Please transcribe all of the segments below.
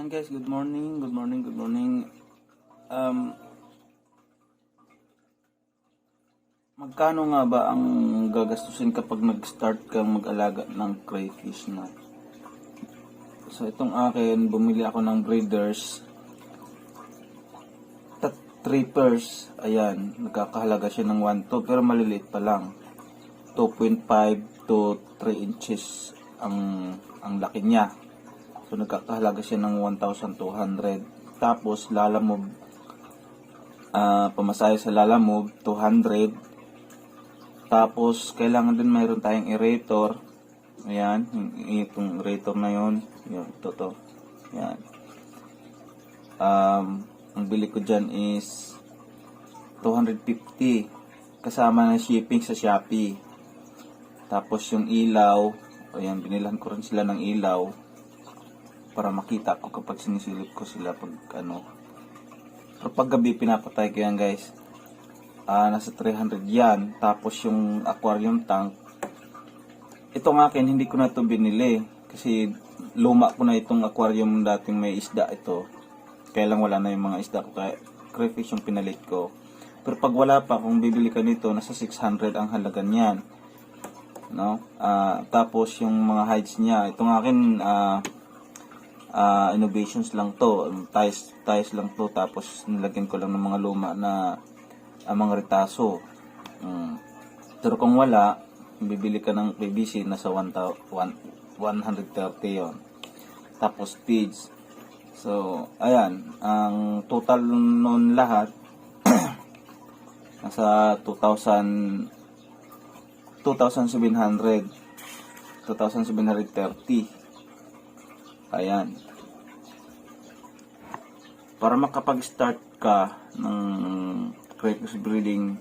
Ayan guys, good morning, good morning, good morning. Magkano nga ba ang gagastusin kapag nag-start kang mag-alaga ng crayfish na? So itong akin, bumili ako ng breeders. 3 pairs, ayan, nagkakahalaga siya ng 1.2 pero maliliit pa lang. 2.5 to 3 inches ang laki niya. So nagkakahalaga siya ng 1,200. Tapos lalamove, pamasahe sa lalamove 200. Tapos kailangan din mayroon tayong aerator. Ayan, itong aerator na yon, yun, ito. Ayan. Ang bili ko dyan is 250 kasama ng shipping sa Shopee. Tapos yung ilaw, ayan, binilan ko rin sila ng ilaw para makita ko kapag sinisilip ko sila pag ano. Pero pag gabi pinapatay ko yan guys. Nasa 300 yan. Tapos yung aquarium tank, itong akin hindi ko na ito binili kasi luma ko na itong aquarium, dating may isda ito. Kaya lang wala na yung mga isda ko, kaya crayfish yung pinalit ko. Pero pag wala pa, kung bibili ka nito, nasa 600 ang halaga niyan. No? Tapos yung mga hides niya, itong akin innovations lang to, ties lang to, tapos nilagyan ko lang ng mga luma na mga retaso. Pero kung wala, bibili ka ng PVC, nasa 130 yon. Tapos feeds. So, ayan, ang total noon lahat nasa 2,730. Ayan. Para makapag-start ka ng crayfish breeding,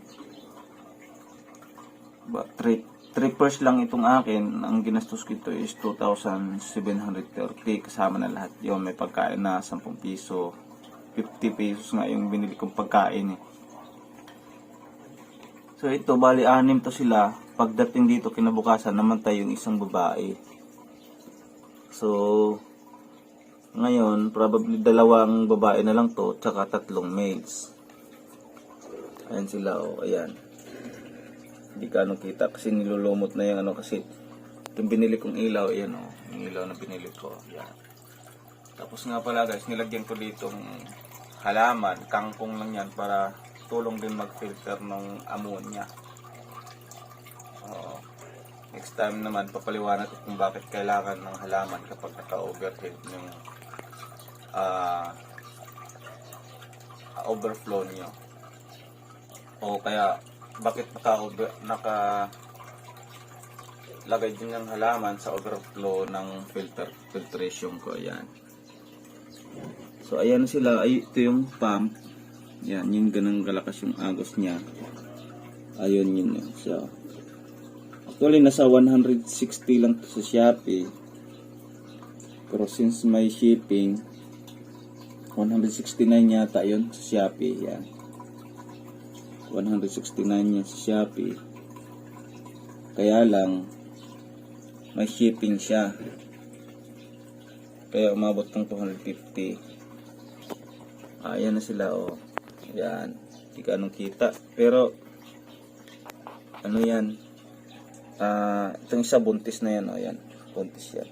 3 pairs lang itong akin, ang ginastos ko ito is 2,730 kasama na lahat yon. May pagkain na 10 piso, 50 pesos nga yung binili kong pagkain eh. So ito, bali 6 to sila. Pagdating dito kinabukasan naman tayo yung isang babae. So ngayon probably 2 babae na lang to, tsaka 3 males. Ayan sila, oh, ayan. Hindi ka kita kasi nilulumot na yung ano, kasi yung binili kong ilaw, ayan o, yung ilaw na binili ko, ayan. Tapos nga pala guys, nilagyan ko ditong halaman, kangkong lang yan para tulong din mag-filter ng ammonia. Next time naman papaliwanag ko kung bakit kailangan ng halaman kapag naka-overhead yung overflow nyo, o kaya bakit lagay din ng halaman sa overflow ng filtration ko. Ayan. So ayan sila, ito yung pump. Yan, yung ganang kalakas yung agos niya. Ayun yun. So actually nasa 160 lang to sa Shopee. Pero since may shipping, 169 yata yun sa Shopee. Yan. 169 yan sa Shopee. Kaya lang may shipping siya, kaya umabot ng 250. Ayan na sila, oh. Ayan, hindi ka anong kita, pero ano yan, itong isa buntis na yan, oh. Ayan, buntis yan.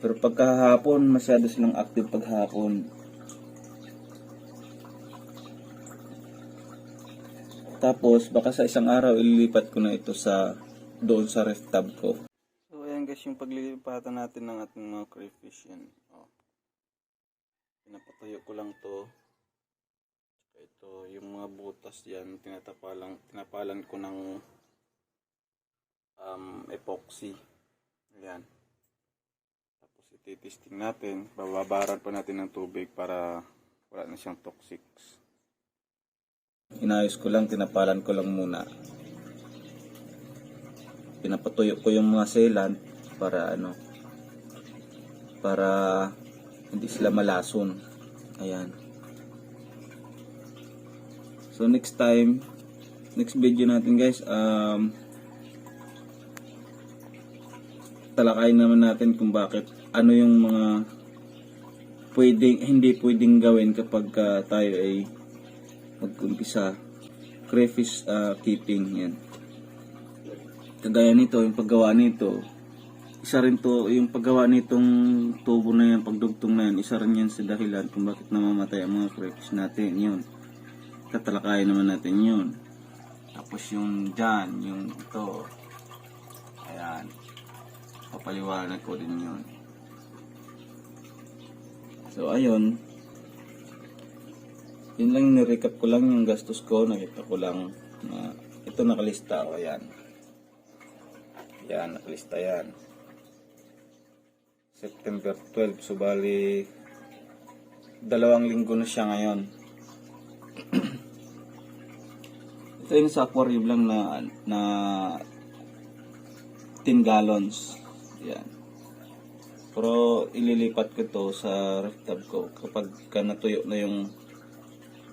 Pero pagkahapon masyado silang active paghapon. Tapos baka sa isang araw ililipat ko na ito doon sa ref tub ko. So ayan guys, yung paglilipatan natin ng ating mga crayfish yan. Oh. Pinapatuyo ko lang to. Ito yung mga butas yan, tinapalan ko ng epoxy. Ayan. Tapos ititesting natin, bababaran pa natin ng tubig para wala na siyang toxics. Inayos ko lang, tinapalan ko lang muna. Pinapatuyo ko yung mga sealant para para hindi sila malason. Ayan. So next video natin guys, talakayin naman natin kung bakit, ano yung mga hindi pwedeng gawin kapag tayo ay mag-umpisa. Crayfish keeping, yan. Kagaya nito, yung paggawa nito, isa rin to, yung paggawa nitong tubo na yan, pagdugtong na yan, isa rin yan sa dahilan kung bakit namamatay ang mga crayfish natin, yun. Tatalakayin naman natin yun. Tapos yung dyan, yung ito, ayan, papaliwanag ko din yun. So ayun, yun lang, nirecap ko lang yung gastos ko, nakita ko lang na ito nakalista, o ayan. Yan, nakalista yan. September 12, so bali 2 linggo na siya ngayon. Ito yung sa aquarium lang na 10 gallons. Yan. Pero ililipat ko to sa ref tub ko kapag natuyo na yung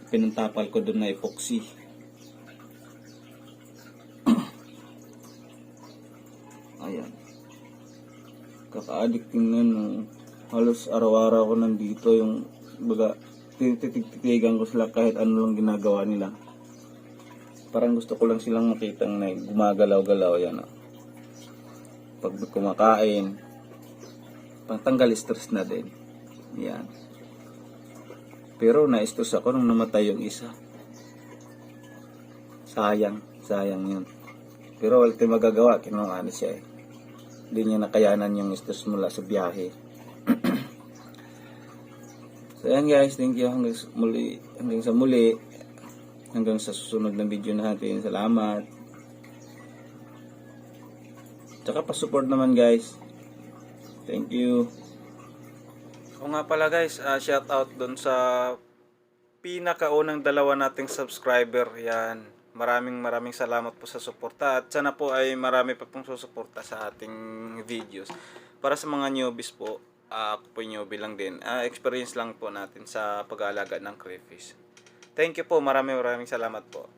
pinantapal ko doon na epoxy. Ayan. Kaka-addicting na, no. Halos araw-araw ko nandito yung baga tititig-titigan ko sila kahit ano lang ginagawa nila. Parang gusto ko lang silang makitang na gumagalaw-galaw, yan, no. Pag kumakain, pantanggal stress na din. Yan. Pero na-stress ako nung namatay yung isa. Sayang yun. Pero wala tayong magagawa, kinuha na siya eh. Hindi niya nakayanan yung stress mula sa biyahe. So yan guys, thank you hanggang sa muli. Hanggang sa susunod na video natin. Salamat. Tsaka pa-support naman guys. Thank you. O nga pala guys, shout out doon sa pinakaunang dalawa nating subscriber. Yan. Maraming salamat po sa suporta at sana po ay marami pa pong susuporta sa ating videos. Para sa mga newbies po, ako po newbie lang din. Experience lang po natin sa pag-aalaga ng crayfish. Thank you po, maraming salamat po.